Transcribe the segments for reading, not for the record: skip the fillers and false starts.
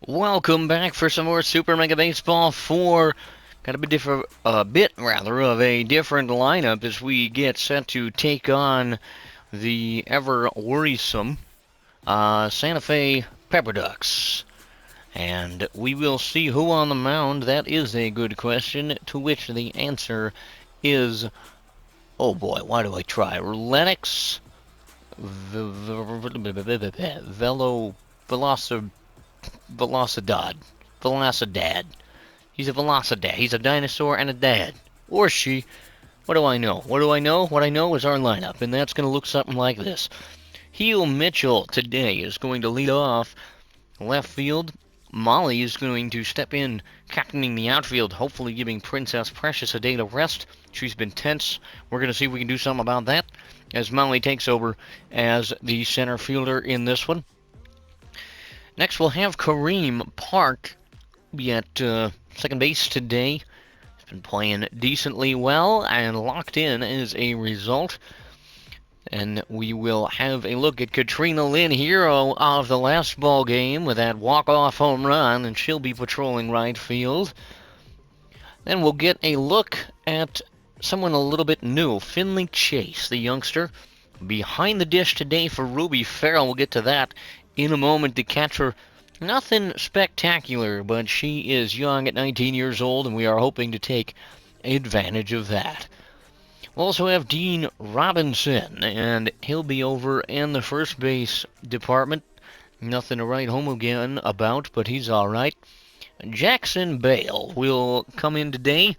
Welcome back for some more Super Mega Baseball 4. Got a bit of a different lineup as we get set to take on the ever worrisome Santa Fe Pepper Ducks. And we will see who on the mound. That is a good question, to which the answer is, oh boy, why do I try? Lennox Velocidad. Velocidad. He's a Velocidad. He's a dinosaur and a dad. Or she. What do I know? What do I know? What I know is our lineup, and that's going to look something like this. Heel Mitchell today is going to lead off left field. Molly is going to step in, captaining the outfield, hopefully giving Princess Precious a day to rest. She's been tense. We're going to see if we can do something about that as Molly takes over as the center fielder in this one. Next, we'll have Kareem Park be at second base today. He's been playing decently well and locked in as a result. And we will have a look at Katrina Lynn, hero of the last ball game, with that walk-off home run, and she'll be patrolling right field. Then we'll get a look at someone a little bit new, Finley Chase, the youngster, behind the dish today for Ruby Farrell. We'll get to that in a moment. To catch her, nothing spectacular, but she is young at 19 years old, and we are hoping to take advantage of that. We'll also have Dean Robinson, and he'll be over in the first base department. Nothing to write home again about, but he's all right. Jackson Bale will come in today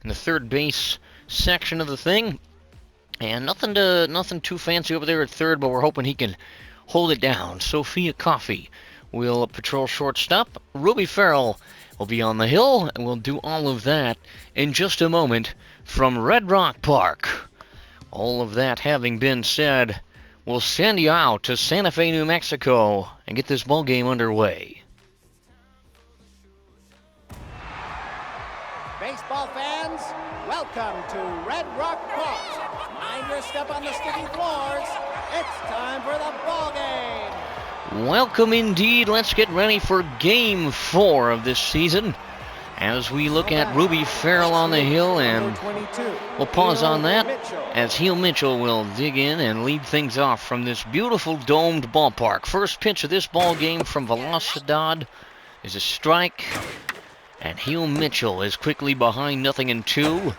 in the third base section of the thing. And nothing too fancy over there at third, but we're hoping he can hold it down. Sophia Coffey will patrol shortstop. Ruby Farrell will be on the hill, and we'll do all of that in just a moment from Red Rock Park. All of that having been said, we'll send you out to Santa Fe, New Mexico, and get this ball game underway. Baseball fans, welcome to Red Rock Park. Mind your step on the sticky floors. It's time for the ball game. Welcome indeed. Let's get ready for Game 4 of this season as we look at Ruby Farrell on the hill, and we'll pause on that as Heel Mitchell will dig in and lead things off from this beautiful domed ballpark. First pitch of this ball game from Velocidad is a strike, and Heel Mitchell is quickly behind 0-2,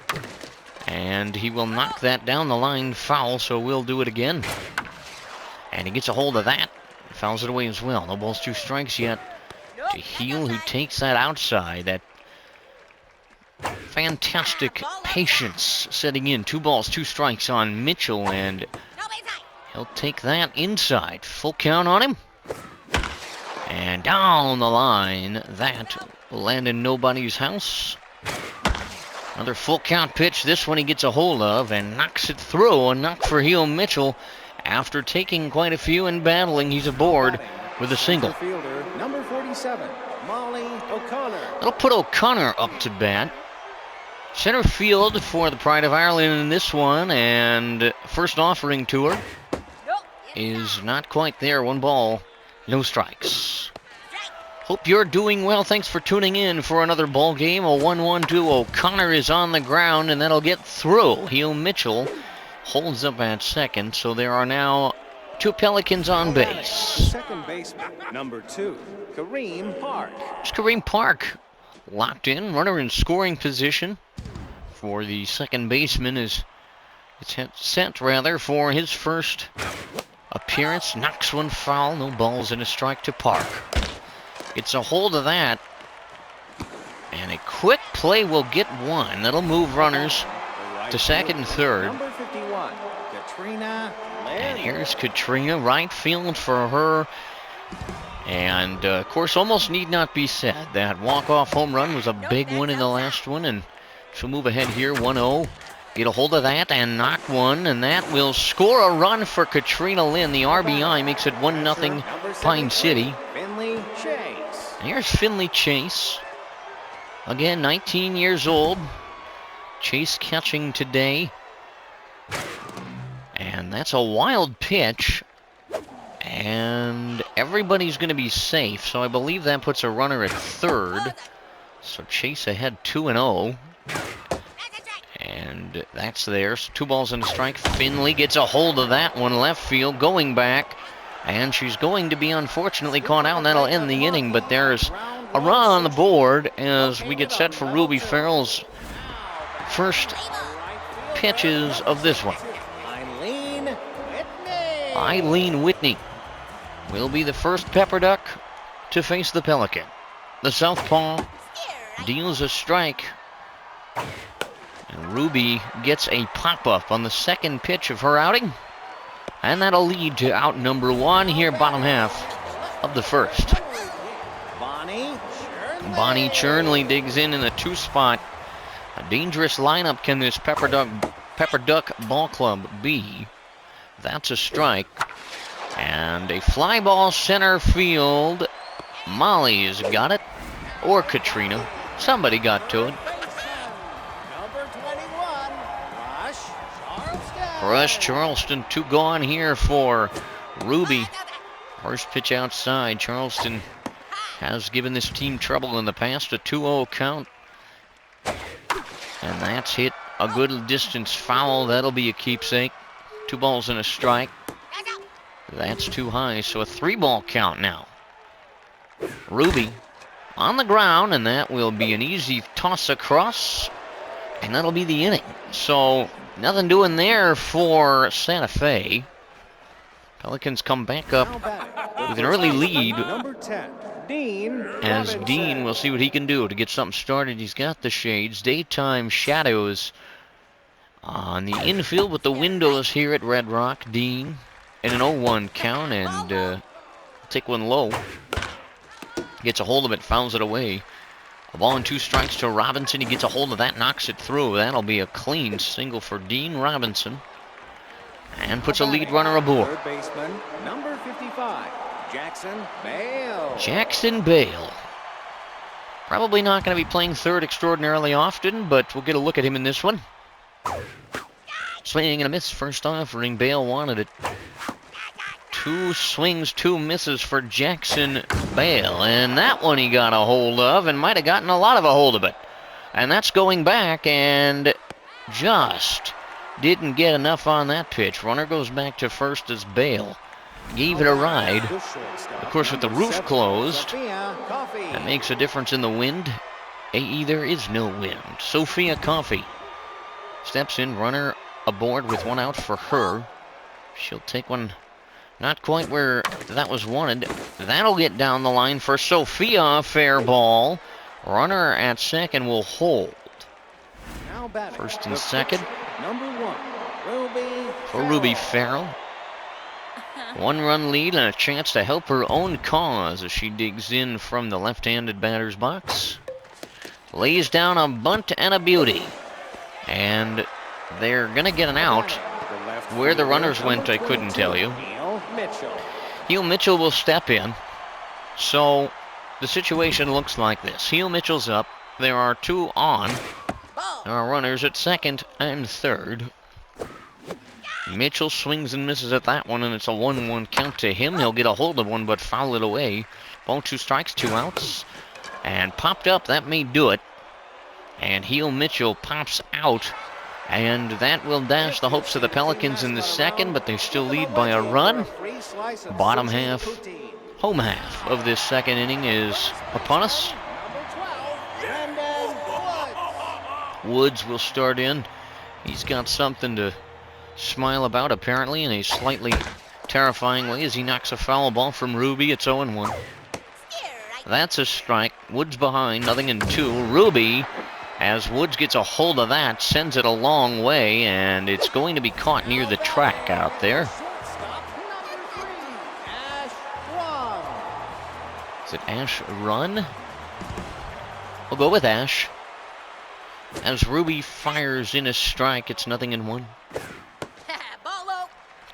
and he will knock that down the line foul, so we'll do it again. And he gets a hold of that, fouls it away as well. No balls, 2 strikes yet to Heel, who takes that outside. That fantastic patience setting in. 2 balls, 2 strikes on Mitchell, and he'll take that inside. Full count on him. And down the line, that will land in nobody's house. Another full count pitch. This one he gets a hold of and knocks it through. A knock for Heel Mitchell. After taking quite a few and battling, he's aboard with a single. Fielder, number 47, Molly O'Connor. That'll put O'Connor up to bat. Center field for the Pride of Ireland in this one, and first offering to her is not quite there. 1 ball, no strikes. Hope you're doing well. Thanks for tuning in for another ball game. A 1-1-2. O'Connor is on the ground, and that'll get through. Heel Mitchell holds up at second, so there are now 2 Pelicans on base. Second baseman, number 2, Kareem Park. It's Kareem Park locked in, runner in scoring position for the second baseman. Is set for his first appearance. Knocks one foul, no balls, and a strike to Park. Gets a hold of that, and a quick play will get 1. That'll move runners to second and third. Number 51, Katrina Lynn. And here's Katrina, right field for her. And, of course, almost need not be said. That walk-off home run was a big one in the last one, and she'll move ahead here, 1-0. Get a hold of that and knock one, and that will score a run for Katrina Lynn. The RBI makes it 1-0 Pine City. Finley Chase. And here's Finley Chase. Again, 19 years old. Chase catching today. And that's a wild pitch. And everybody's going to be safe, so I believe that puts a runner at third. So Chase ahead 2-0. And that's theirs. 2 balls and a strike. Finley gets a hold of that one, left field, going back. And she's going to be unfortunately caught out, and that'll end the inning. But there's a run on the board as we get set for Ruby Farrell's first pitches of this one. Eileen Whitney will be the first Pepper Duck to face the Pelican. The southpaw deals a strike. And Ruby gets a pop-up on the second pitch of her outing. And that'll lead to out number 1 here, bottom half of the first. Bonnie Chernley digs in the 2 spot. A dangerous lineup can this Pepper Duck Ball Club be. That's a strike. And a fly ball center field. Molly's got it. Or Katrina. Somebody got to it. Rush Charleston, 2 gone here for Ruby. First pitch outside. Charleston has given this team trouble in the past. A 2-0 count. And that's hit a good distance foul. That'll be a keepsake. 2 balls and a strike. That's too high, so a 3-ball count now. Ruby on the ground, and that will be an easy toss across. And that'll be the inning. So nothing doing there for Santa Fe. Pelicans come back up with an early lead. As Dean will see what he can do to get something started. He's got the shades. Daytime shadows on the infield with the windows here at Red Rock. Dean in an 0-1 count, and take one low. Gets a hold of it, fouls it away. A ball and 2 strikes to Robinson. He gets a hold of that, knocks it through. That'll be a clean single for Dean Robinson. And puts a lead runner aboard. Third baseman, number 55, Jackson Bale. Jackson Bale. Probably not going to be playing third extraordinarily often, but we'll get a look at him in this one. Swing and a miss, first offering. Bale wanted it. 2 swings, 2 misses for Jackson Bale. And that one he got a hold of, and might have gotten a lot of a hold of it. And that's going back, and just didn't get enough on that pitch. Runner goes back to first as Bale gave it a ride. Of course, with the roof closed, that makes a difference in the wind. AE, there is no wind. Sophia Coffey steps in, runner aboard with 1 out for her. She'll take one not quite where that was wanted. That'll get down the line for Sophia. Fair ball. Runner at second will hold. First and second. Number 1, for Ruby Farrell. 1-run lead and a chance to help her own cause as she digs in from the left-handed batter's box. Lays down a bunt and a beauty. And they're going to get an out. Where the runners went, I couldn't tell you. Heel Mitchell will step in. So the situation looks like this. Heel Mitchell's up. There are 2 on. There are runners at second and third. Mitchell swings and misses at that one, and it's a 1-1 count to him. He'll get a hold of one, but foul it away. Ball 2 strikes, 2 outs. And popped up, that may do it. And Heel Mitchell pops out. And that will dash the hopes of the Pelicans in the second, but they still lead by a run. Bottom half, home half of this second inning is upon us. Woods will start in. He's got something to smile about, apparently, in a slightly terrifying way as he knocks a foul ball from Ruby. It's 0-1. That's a strike. Woods behind, nothing in 2. Ruby, as Woods gets a hold of that, sends it a long way, and it's going to be caught near the track out there. Is it Ash Run? We'll go with Ash. As Ruby fires in a strike, it's nothing in 1.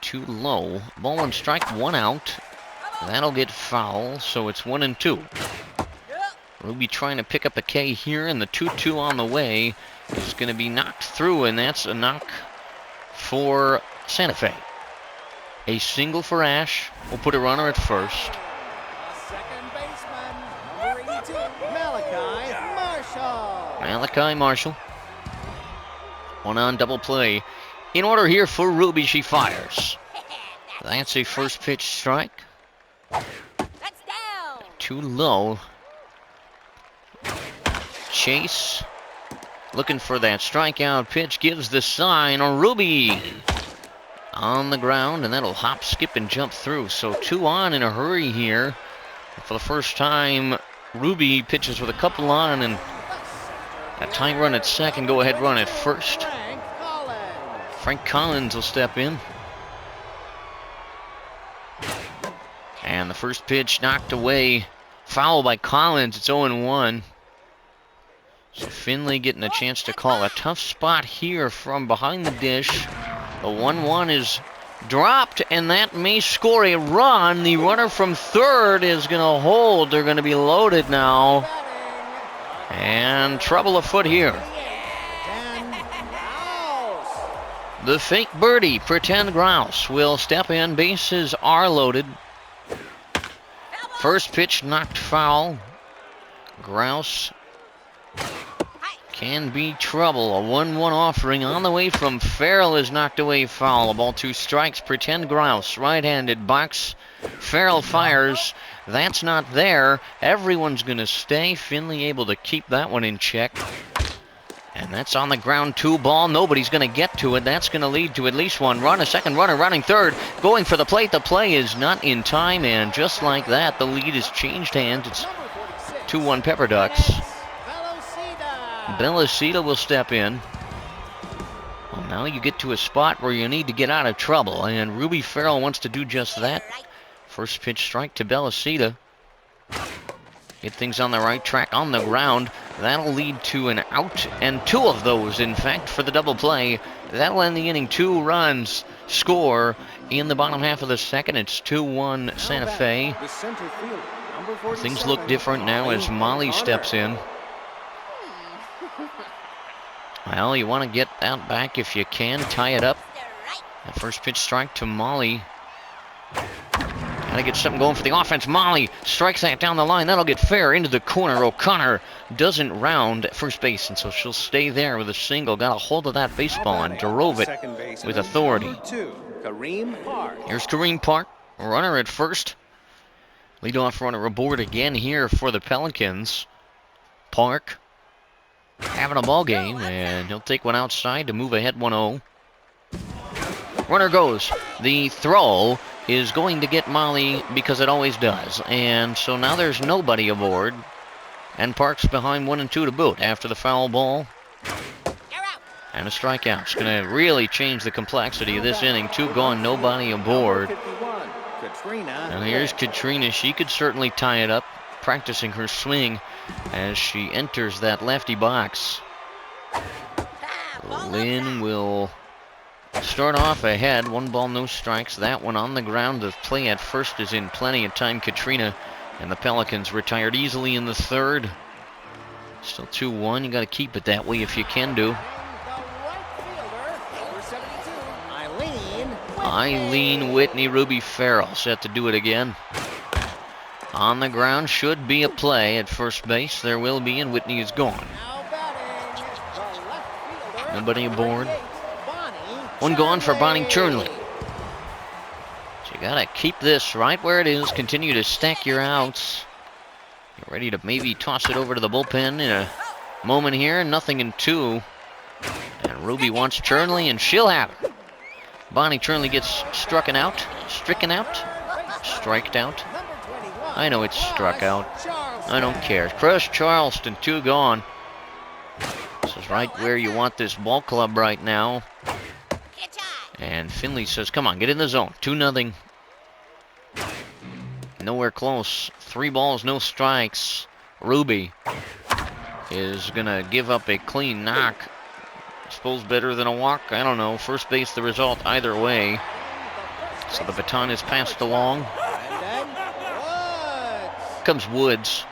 Too low. Ball and strike, 1 out. That'll get foul, so it's 1-2. Ruby trying to pick up a K here, and the 2-2 on the way is going to be knocked through, and that's a knock for Santa Fe. A single for Ash will put a runner at first. Second baseman, number 82, Malachi Marshall. One on double play. In order here for Ruby, she fires. That's a first pitch strike. That's down. Too low. Chase looking for that strikeout pitch, gives the sign. Ruby on the ground, and that'll hop, skip, and jump through. So 2 on in a hurry here. For the first time, Ruby pitches with a couple on, and a tying run at second, go ahead run at first. Frank Collins will step in. And the first pitch knocked away. Foul by Collins. It's 0-1. So Finley getting a chance to call a tough spot here from behind the dish. The 1-1 is dropped, and that may score a run. The runner from third is going to hold. They're going to be loaded now. And trouble afoot here. The fake birdie, pretend grouse, will step in. Bases are loaded. First pitch knocked foul. Grouse can be trouble. A 1-1 offering on the way from Farrell is knocked away foul. A ball, 2 strikes. Pretend grouse, right-handed box. Farrell fires. That's not there. Everyone's going to stay. Finley able to keep that one in check. And that's on the ground, 2 ball. Nobody's going to get to it. That's going to lead to at least 1 run. A second runner running third, going for the plate. The play is not in time, and just like that, the lead has changed hands. It's 2-1 Pepper Ducks. Bellicita will step in. Well, now you get to a spot where you need to get out of trouble, and Ruby Farrell wants to do just that. First pitch strike to Bellicita. Get things on the right track on the ground. That'll lead to an out, and 2 of those, in fact, for the double play. That'll end the inning. 2 runs score in the bottom half of the second. It's 2-1 Santa Fe. Things look different now as Molly steps in. Well, you want to get out back if you can, tie it up. That first pitch strike to Molly. Gotta get something going for the offense. Molly strikes that down the line. That'll get fair into the corner. O'Connor doesn't round at first base, and so she'll stay there with a single. Got a hold of that baseball and drove it with authority. Here's Kareem Park, runner at first. Leadoff runner aboard again here for the Pelicans. Park having a ball game, and he'll take one outside to move ahead 1-0. Runner goes. The throw is going to get Molly because it always does. And so now there's nobody aboard. And Park's behind 1 and 2 to boot after the foul ball. And a strikeout. It's going to really change the complexity of this inning. 2 gone, nobody aboard. And here's Katrina. She could certainly tie it up, practicing her swing as she enters that lefty box. Lynn will start off ahead. 1 ball, no strikes. That one on the ground. The play at first is in plenty of time. Katrina and the Pelicans retired easily in the third. Still 2-1. You got to keep it that way if you can do. Eileen Whitney, Ruby Farrell set to do it again. On the ground should be a play at first base. There will be, and Whitney is gone. Nobody aboard. 1 gone for Bonnie Chernley. So you gotta keep this right where it is. Continue to stack your outs. Get ready to maybe toss it over to the bullpen in a moment here. 0-2. And Ruby wants Chernley, and she'll have it. Bonnie Chernley gets stricken out. Striked out. I know it's struck out. I don't care. Chris Charleston, 2 gone. This is right where you want this ball club right now. And Finley says, come on, get in the zone. 2-0. Nowhere close. 3 balls, no strikes. Ruby is going to give up a clean knock. I suppose better than a walk. I don't know. First base, the result either way. So the baton is passed along. Comes Woods.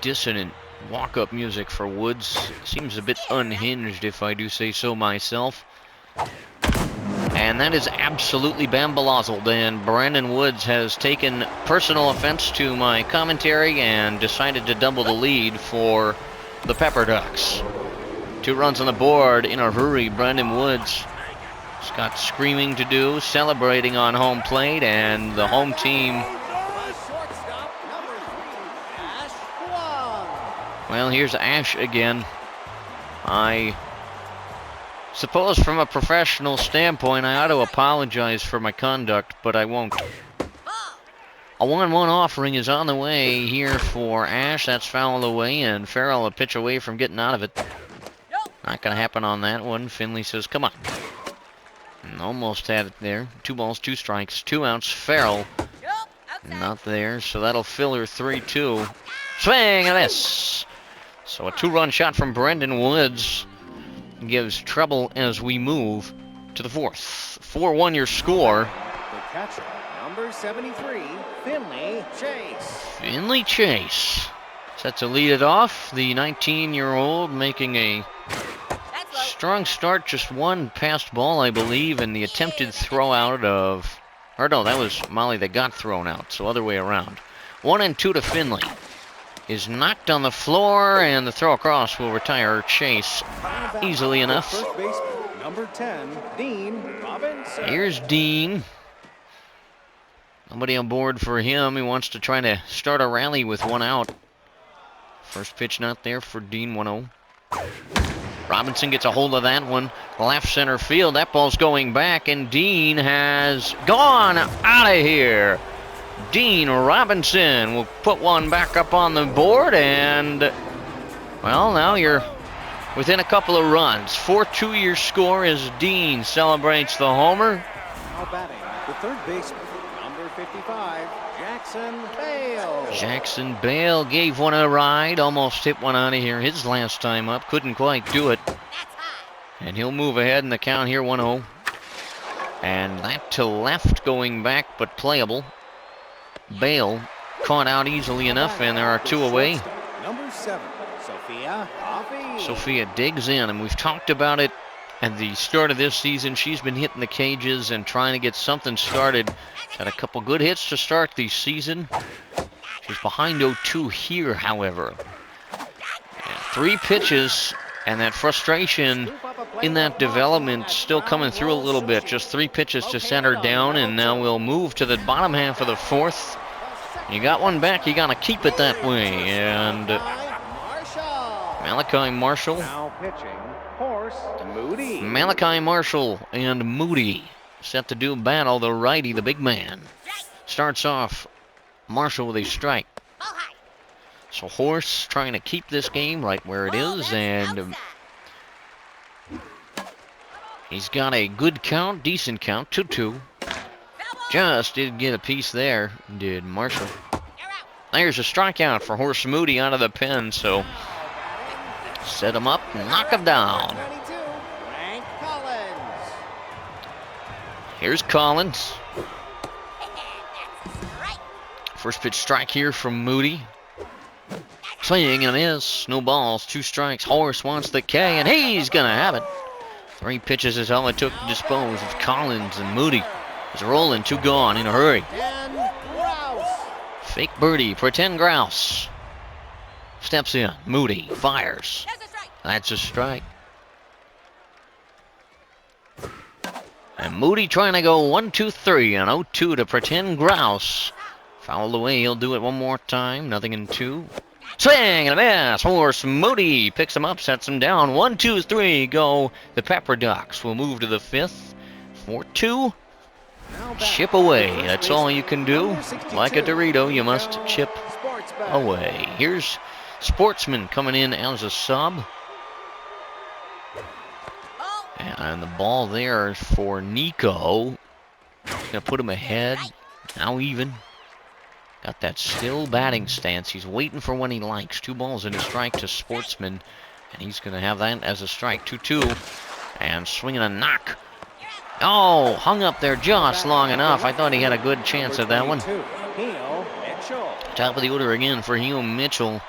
Dissonant walk-up music for Woods. Seems a bit unhinged, if I do say so myself. And that is absolutely bamboozled, and Brandon Woods has taken personal offense to my commentary and decided to double the lead for the Pepper Ducks. 2 runs on the board in a hurry. Brandon Woods has got screaming to do, celebrating on home plate, and the home team, well, here's Ash again. I suppose from a professional standpoint, I ought to apologize for my conduct, but I won't. A 1-1 offering is on the way here for Ash. That's fouled away, and Farrell a pitch away from getting out of it. Not going to happen on that one. Finley says, come on. And almost had it there. 2 balls, 2 strikes, 2 outs. Farrell not there, so that'll fill her 3-2. Swing and miss. So a 2-run shot from Brendan Woods gives trouble as we move to the 4th. 4-1 your score. The catcher, number 73, Finley Chase. Finley Chase set to lead it off. The 19-year-old making a strong start. Just 1 passed ball, I believe, and the attempted throw out of... Or no, that was Molly that got thrown out, so other way around. 1-2 to Finley. Is knocked on the floor, and the throw across will retire Chase easily enough. First baseman, number 10, Dean Robinson. Here's Dean. Nobody on board for him. He wants to try to start a rally with 1 out. First pitch not there for Dean, 1-0. Robinson gets a hold of that one. Left center field. That ball's going back, and Dean has gone out of here. Dean Robinson will put 1 back up on the board, and, well, now you're within a couple of runs. 4-2 your score as Dean celebrates the homer. Now batting, the third baseman, number 55, Jackson Bale. Jackson Bale gave 1 a ride, almost hit 1 out of here his last time up, couldn't quite do it. And he'll move ahead in the count here, 1-0. And that to left going back, but playable. Bale caught out easily enough, and there are 2 away. Number 7, Sophia Coffey. Sophia digs in, and we've talked about it at the start of this season. She's been hitting the cages and trying to get something started. Had a couple good hits to start the season. She's behind 0-2 here, however. And 3 pitches, and that frustration in that development still coming through a little bit. Just 3 pitches to set her down, and now we'll move to the bottom half of the 4th. You got 1 back, you gotta keep it that way. And Malachi Marshall. Now pitching, Horse Moody. Malachi Marshall and Moody set to do battle. The righty, the big man, starts off Marshall with a strike. So Horse trying to keep this game right where it is, and he's got a good count, decent count, 2-2. Just did get a piece there, did Marshall. There's a strikeout for Horse Moody out of the pen, so set him up, knock him down. Here's Collins. First pitch strike here from Moody. Swing and a miss. No balls, 2 strikes. Horse wants the K, and he's going to have it. 3 pitches is all it took to dispose of Collins, and Moody is rolling. 2 gone in a hurry. Fake birdie, pretend grouse. Steps in. Moody fires. That's a strike. And Moody trying to go 1-2-3 and 0-2 to pretend grouse. Fouled away. He'll do it 1 more time. Nothing in 2. Swing and a miss. Horse Moody picks him up, sets him down. 1-2-3 go. The Pepper Ducks will move to the 5th. 4-2. Chip away. That's all you can do. Like a Dorito, you must chip away. Here's Sportsman coming in as a sub. And the ball there for Nico. Gonna put him ahead. Now even. Got that still batting stance. He's waiting for when he likes. 2 balls and a strike to Sportsman. And he's going to have that as a strike. 2-2. And swinging a knock. Oh, hung up there just long enough. I thought he had a good chance at that one. Top of the order again for Hugh Mitchell.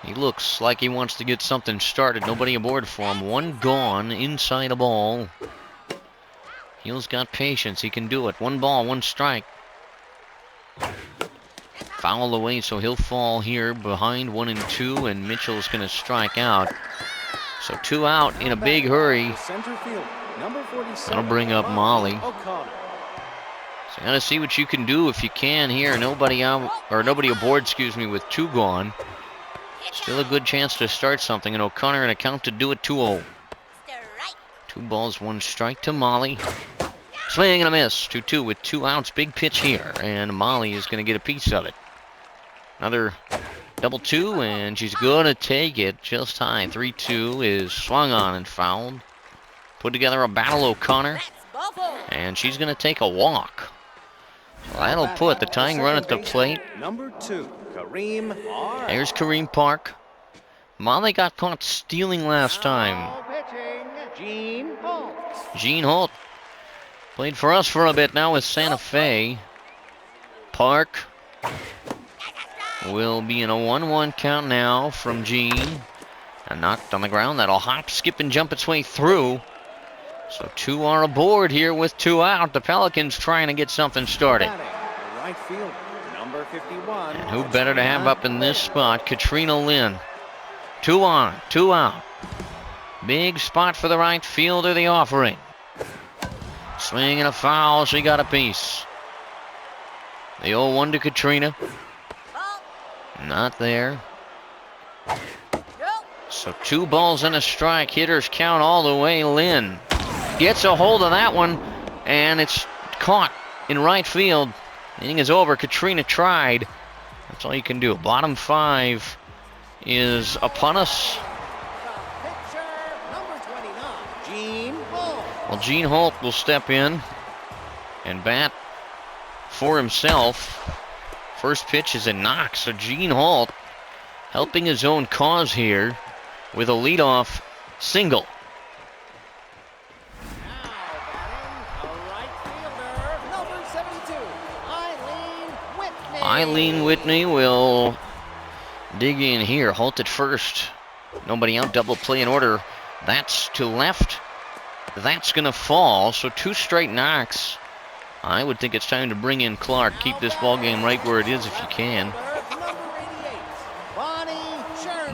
He looks like he wants to get something started. Nobody aboard for him. 1 gone inside a ball. Heel's got patience. He can do it. 1 ball, 1 strike. Foul away, so he'll fall here behind 1 and 2, and Mitchell's going to strike out. So 2 out in a big hurry. Center field, number 47. That'll bring up Molly. O'Connor. So you gotta see what you can do if you can here. Nobody out, or nobody aboard, excuse me, with 2 gone. Still a good chance to start something, and O'Connor in a count to do it 2-0. 2 balls, 1 strike to Molly. Swing and a miss. 2-2 with 2 outs. Big pitch here, and Molly is going to get a piece of it. Another double 2, and she's going to take it just high. 3-2 is swung on and fouled. Put together a battle, O'Connor, and she's going to take a walk. So that'll put the tying run at the plate. Number 2, Kareem Park. There's Kareem Park. Molly got caught stealing last time. Now pitching, Gene Holt. Gene Holt played for us for a bit now with Santa Fe. Park will be in a 1-1 count now from Gene. And knocked on the ground. That'll hop, skip, and jump its way through. So 2 are aboard here with 2 out. The Pelicans trying to get something started. Right field, number 51. And who better to have up in this spot? Katrina Lynn. 2 on, 2 out. Big spot for the right fielder, the offering. Swing and a foul, she got a piece. The 0-1 to Katrina. Not there. So 2 balls and a strike. Hitters count all the way. Lynn gets a hold of that one, and it's caught in right field. Inning is over. Katrina tried. That's all you can do. Bottom 5 is upon us. Pitcher, number 29, Gene Holt. Well, Gene Holt will step in and bat for himself. First pitch is a knock, so Gene Holt helping his own cause here with a leadoff single. Now batting, a right fielder, number 72, Eileen Whitney. Eileen Whitney will dig in here. Holt at first. Nobody out. Double play in order. That's to left. That's going to fall. So 2 straight knocks. I would think it's time to bring in Clark. Keep this ball game right where it is if you can.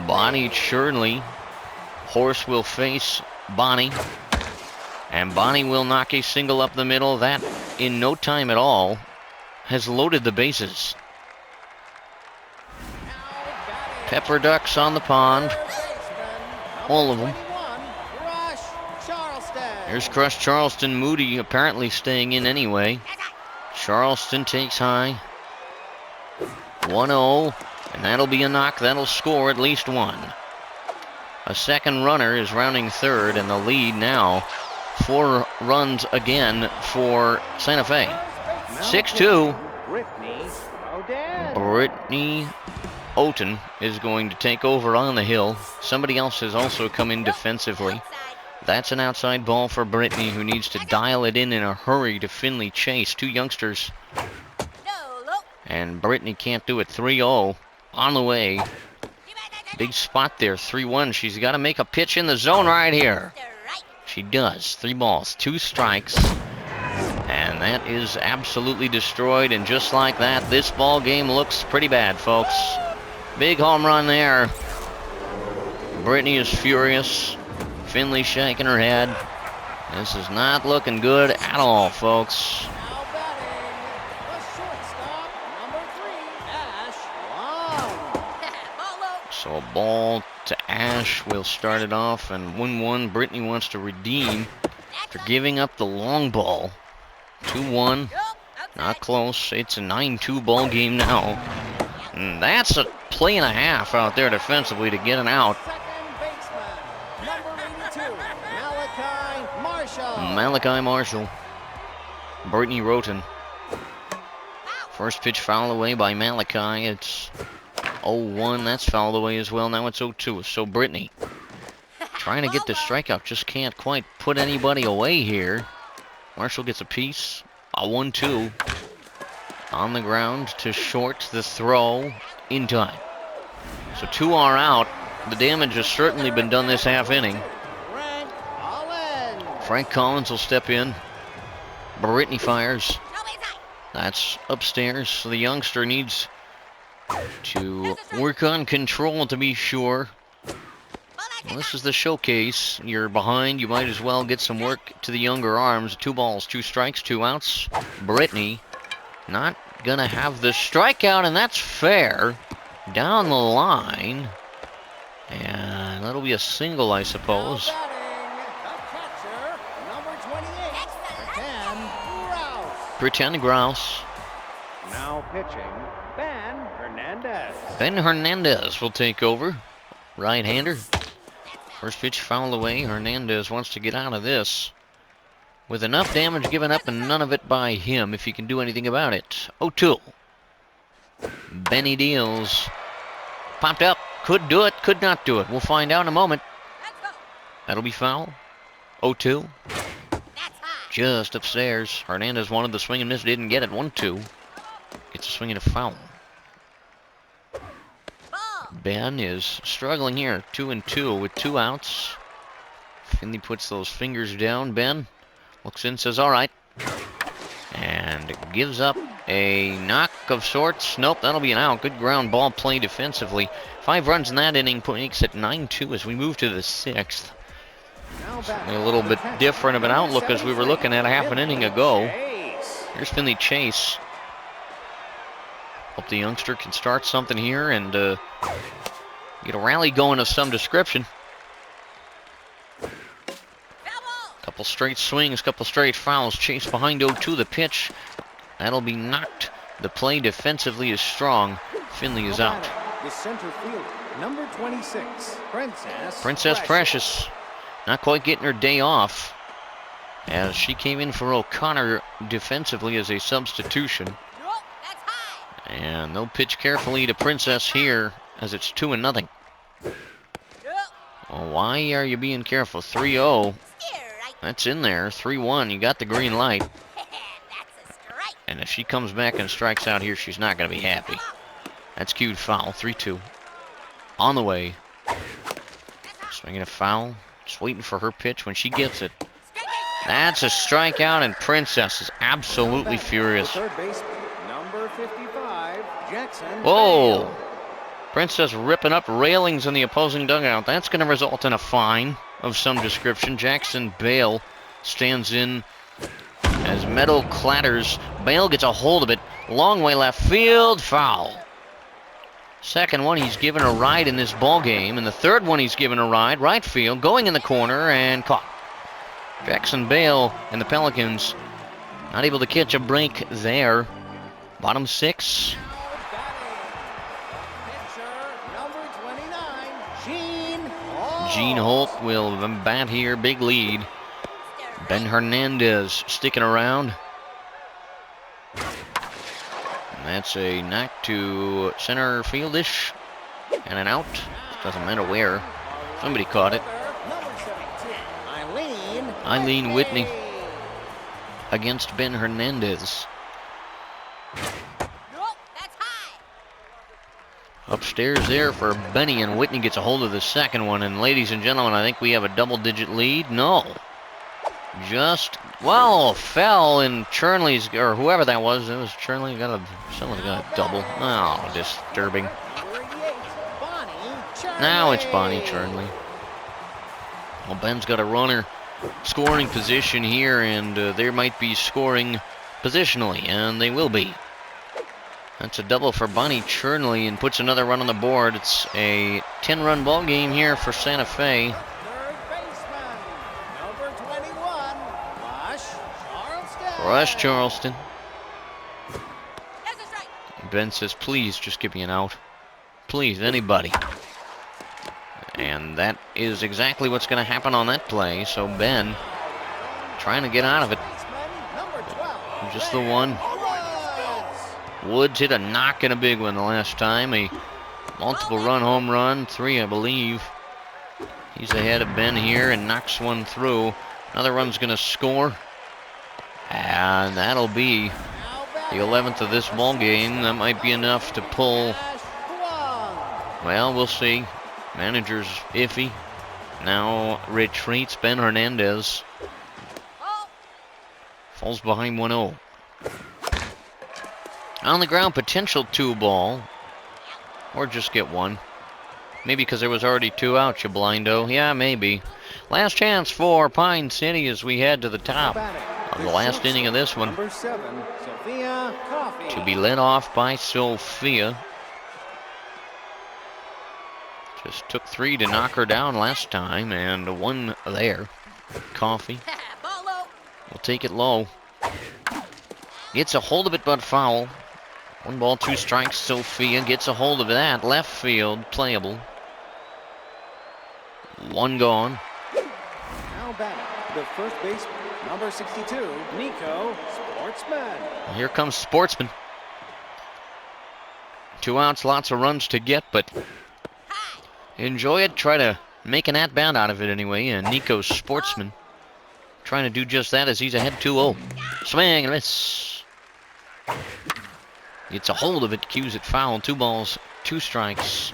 Bonnie Chernley. Horse will face Bonnie. And Bonnie will knock a single up the middle. That, in no time at all, has loaded the bases. Pepper ducks on the pond. All of them. Here's Crush Charleston. Moody apparently staying in anyway. Charleston takes high. 1-0. And that'll be a knock. That'll score at least 1. A second runner is rounding third, and the lead now 4 runs again for Santa Fe. 6-2. Brittany Oten is going to take over on the hill. Somebody else has also come in defensively. That's an outside ball for Brittany, who needs to dial it in a hurry to Finley Chase. 2 youngsters. And Brittany can't do it. 3-0 on the way. Big spot there. 3-1. She's got to make a pitch in the zone right here. She does. 3 balls, 2 strikes. And that is absolutely destroyed. And just like that, this ball game looks pretty bad, folks. Big home run there. Brittany is furious. Finley shaking her head. This is not looking good at all, folks. Now batting, the shortstop, number 3, Ash Long. So a ball to Ash will start it off, and 1-1. Brittany wants to redeem after giving up the long ball. 2-1. Not close. It's a 9-2 ball game now. And that's a play and a half out there defensively to get an out. Malachi Marshall. Brittany Roten. First pitch fouled away by Malachi. It's 0-1. That's fouled away as well. Now it's 0-2. So Brittany trying to get the strikeout. Just can't quite put anybody away here. Marshall gets a piece. A 1-2. On the ground to short. The throw in time. So 2 are out. The damage has certainly been done this half inning. Frank Collins will step in. Brittany fires. Nobody's high. That's upstairs. So the youngster needs to work on control to be sure. Well, this is the showcase. You're behind. You might as well get some work to the younger arms. 2 balls, 2 strikes, 2 outs. Brittany not gonna have the strikeout, and that's fair. Down the line. And that'll be a single, I suppose. Now batting, the catcher, number 28, Excellent. Pretend Grouse. Pretend Grouse. Now pitching, Ben Hernandez. Ben Hernandez will take over. Right-hander. First pitch fouled away. Hernandez wants to get out of this. With enough damage given up and none of it by him, if he can do anything about it. 0-2. Benny deals. Popped up. Could do it, could not do it. We'll find out in a moment. Let's go. That'll be foul. 0-2. That's high. Just upstairs. Hernandez wanted the swing and miss. Didn't get it. 1-2. Gets a swing and a foul. Ball. Ben is struggling here. 2-2 with 2 outs. Finley puts those fingers down. Ben looks in, says, all right. And gives up a knock of sorts. Nope, that'll be an out. Good ground ball play defensively. 5 runs in that inning makes it 9-2 as we move to the 6th. Now A little bit different of an outlook as we were looking at a half an inning ago. Here's Finley Chase. Hope the youngster can start something here and get a rally going of some description. Couple straight swings, couple straight fouls. Chase behind 0-2 the pitch. That'll be knocked. The play defensively is strong. Finley is out. The center fielder, number 26, Princess Precious. Not quite getting her day off, as she came in for O'Connor defensively as a substitution. Nope, that's high. And they'll pitch carefully to Princess here as it's 2-0. Nope. Well, why are you being careful? 3-0. Steer right. That's in there. 3-1. You got the green light. That's a strike. And if she comes back and strikes out here, she's not going to be happy. That's cued foul. 3-2. On the way. Swinging a foul. Just waiting for her pitch when she gets it. That's a strikeout, and Princess is absolutely furious. Third baseman, number 55, Jackson. Whoa! Bale. Princess ripping up railings in the opposing dugout. That's going to result in a fine of some description. Jackson Bale stands in as Meadow clatters. Bale gets a hold of it. Long way left field. Foul. Second one he's given a ride in this ball game, and the third one he's given a ride. Right field, going in the corner, and caught. Jackson Bale and the Pelicans not able to catch a break there. Bottom 6. Gene Holt will bat here. Big lead. Ben Hernandez sticking around. And that's a knock to center fieldish. And an out. Doesn't matter where. Somebody caught it. Eileen Whitney against Ben Hernandez. Nope, that's high. Upstairs there for Benny, and Whitney gets a hold of the second one. And ladies and gentlemen, I think we have a double-digit lead. No. Just, well, fell in Chernley's, or whoever that was. It was Chernley. Someone's got a double. Oh, disturbing. Now it's Bonnie Chernley. Well, Ben's got a runner scoring position here, and there might be scoring positionally, and they will be. That's a double for Bonnie Chernley and puts another run on the board. It's a 10-run ball game here for Santa Fe. Third baseman, number 21, Rush Charleston. That's a strike. Ben says, please, just give me an out. Please, anybody. And that is exactly what's going to happen on that play. So Ben trying to get out of it. Just the one. Woods hit a knock and a big one the last time. A multiple run home run. 3, I believe. He's ahead of Ben here and knocks one through. Another run's going to score. And that'll be the 11th of this ball game. That might be enough to pull. Well, we'll see. Manager's iffy. Now retreats Ben Hernandez. Falls behind 1-0. On the ground, potential 2-ball. Or just get 1. Maybe because there was already 2 out, you blindo. Yeah, maybe. Last chance for Pine City as we head to the top of the last inning of this one. Number 7, Sophia Coffee. To be led off by Sophia. Just took 3 to knock her down last time, and 1 there. Coffee. Ball low. We'll take it low. Gets a hold of it, but foul. 1 ball, 2 strikes. Sophia gets a hold of that. Left field, playable. 1 gone. Now batting, the first baseman, number 62, Nico Sportsman. Here comes Sportsman. 2 outs, lots of runs to get, but enjoy it. Try to make an at-bat out of it anyway. And Nico Sportsman trying to do just that as he's ahead 2-0. Swing and miss. Gets a hold of it, cues it foul. 2 balls, 2 strikes.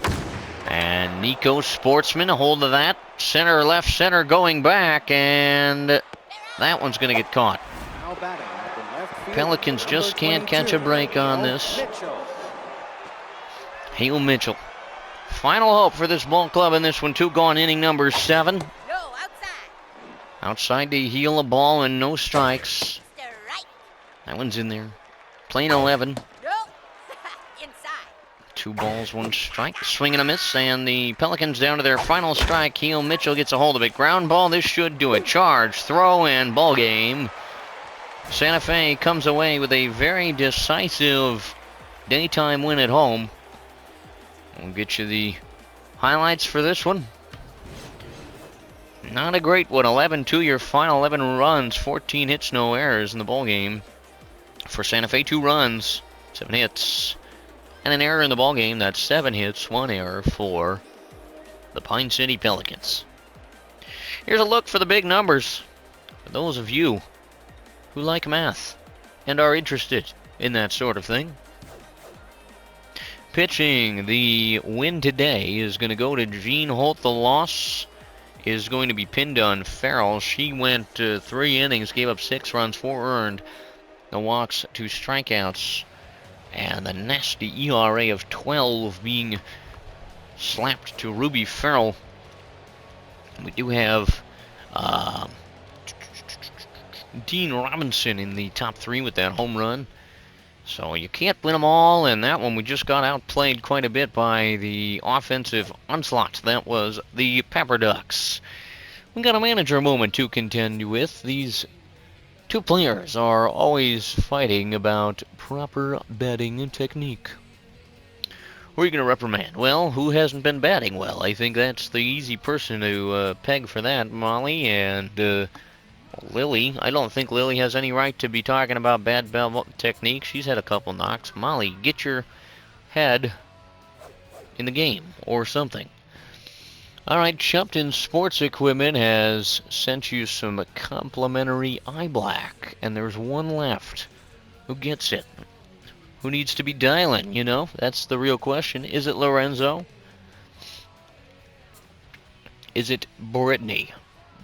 And Nico Sportsman, a hold of that. Center, left center, going back, and that one's going to get caught. Now batting, the left field, Pelicans just number can't catch a 22, break on Hale this. Mitchell. Hale Mitchell. Final hope for this ball club in this one. 2 gone, inning number 7. No, outside. Outside to heel a ball and no strikes. Strike. That one's in there. Plain 11. No. Inside. 2 balls, 1 strike. Swing and a miss, and the Pelicans down to their final strike. Heel Mitchell gets a hold of it. Ground ball, this should do it. Charge, throw, and ball game. Santa Fe comes away with a very decisive daytime win at home. We'll get you the highlights for this one. Not a great one. 11-2, your final 11 runs, 14 hits, no errors in the ball game. For Santa Fe, 2 runs, 7 hits, and an error in the ball game. That's 7 hits, 1 error for the Pine City Pelicans. Here's a look for the big numbers for those of you who like math and are interested in that sort of thing. Pitching, the win today is going to go to Jean Holt. The loss is going to be pinned on Farrell. She went 3 innings, gave up 6 runs, 4 earned. No walks, 2 strikeouts, and the nasty ERA of 12 being slapped to Ruby Farrell. We do have Dean Robinson in the top 3 with that home run. So you can't win them all, and that one we just got outplayed quite a bit by the offensive onslaught. That was the Pepper Ducks. We got a manager moment to contend with. These 2 players are always fighting about proper batting technique. Who are you going to reprimand? Well, who hasn't been batting well? I think that's the easy person to peg for that, Molly, and Lily. I don't think Lily has any right to be talking about bad technique. She's had a couple knocks. Molly, get your head in the game or something. All right, Chumpton Sports Equipment has sent you some complimentary eye black, and there's 1 left. Who gets it? Who needs to be dialing, you know? That's the real question. Is it Lorenzo? Is it Brittany?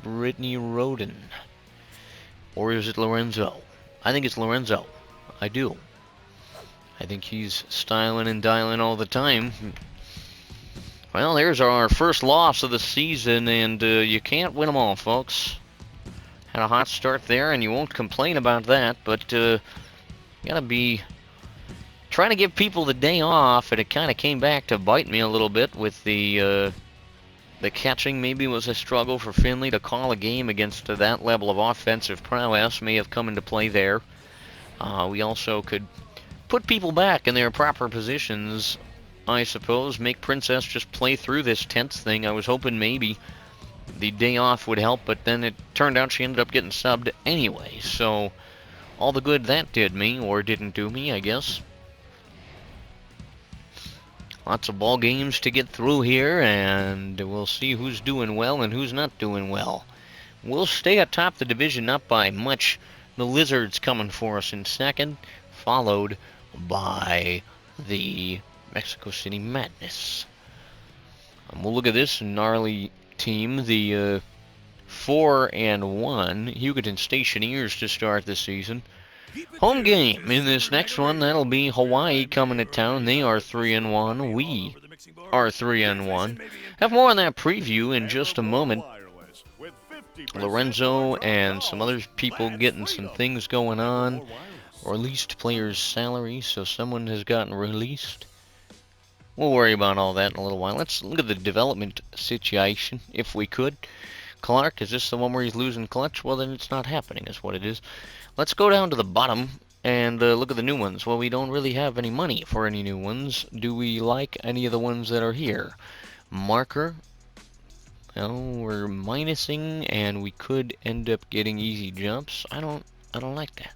Brittany Roden? Or is it Lorenzo? I think it's Lorenzo. I do. I think he's styling and dialing all the time. Well, there's our first loss of the season, and you can't win them all, folks. Had a hot start there, and you won't complain about that, but you gotta be trying to give people the day off, and it kind of came back to bite me a little bit with the catching. Maybe was a struggle for Finley to call a game against that level of offensive prowess. May have come into play there. We also could put people back in their proper positions, I suppose. Make Princess just play through this tense thing. I was hoping maybe the day off would help, but then it turned out she ended up getting subbed anyway. So all the good that did me, or didn't do me, I guess. Lots of ball games to get through here, and we'll see who's doing well and who's not doing well. We'll stay atop the division, not by much. The Lizards coming for us in second, followed by the Mexico City Madness. We'll look at this gnarly team, the 4-1. Hugoton Stationers to start the season. Home game in this next one, that'll be Hawaii coming to town. They are 3-1. We are 3-1. Have more on that preview in just a moment. Lorenzo and some other people getting some things going on. Released players' salaries, so someone has gotten released. We'll worry about all that in a little while. Let's look at the development situation, if we could. Clark, is this the one where he's losing clutch? Well, then it's not happening, is what it is. Let's go down to the bottom and look at the new ones. Well, we don't really have any money for any new ones. Do we like any of the ones that are here? Marker. Well, we're minusing, and we could end up getting easy jumps. I don't like that.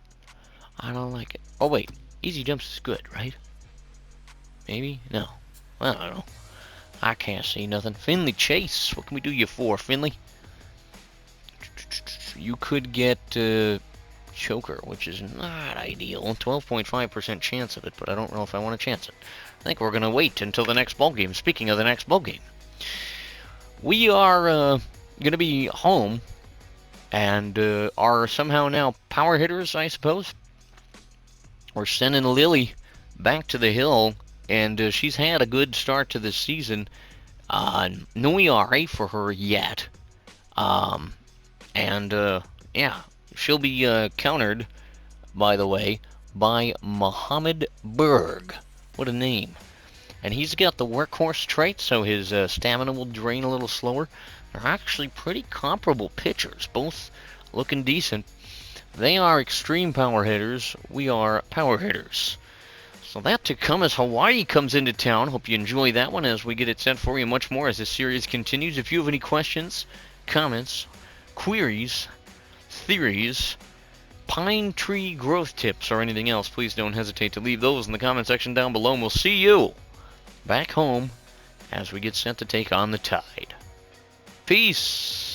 I don't like it. Oh, wait. Easy jumps is good, right? Maybe? No. I don't know. I can't see nothing. Finley Chase. What can we do you for, Finley? You could get Choker, which is not ideal. 12.5% chance of it, but I don't know if I want to chance it. I think we're going to wait until the next ball game. Speaking of the next ball game, we are going to be home and are somehow now power hitters, I suppose. We're sending Lily back to the hill, and she's had a good start to this season. No ERA for her yet. Yeah, she'll be countered, by the way, by Mohammed Berg. What a name. And he's got the workhorse trait, so his stamina will drain a little slower. They're actually pretty comparable pitchers, both looking decent. They are extreme power hitters. We are power hitters. So that to come as Hawaii comes into town. Hope you enjoy that one as we get it set for you. Much more as this series continues. If you have any questions, comments, queries, theories, pine tree growth tips, or anything else, please don't hesitate to leave those in the comment section down below. And we'll see you back home as we get set to take on the Tide. Peace.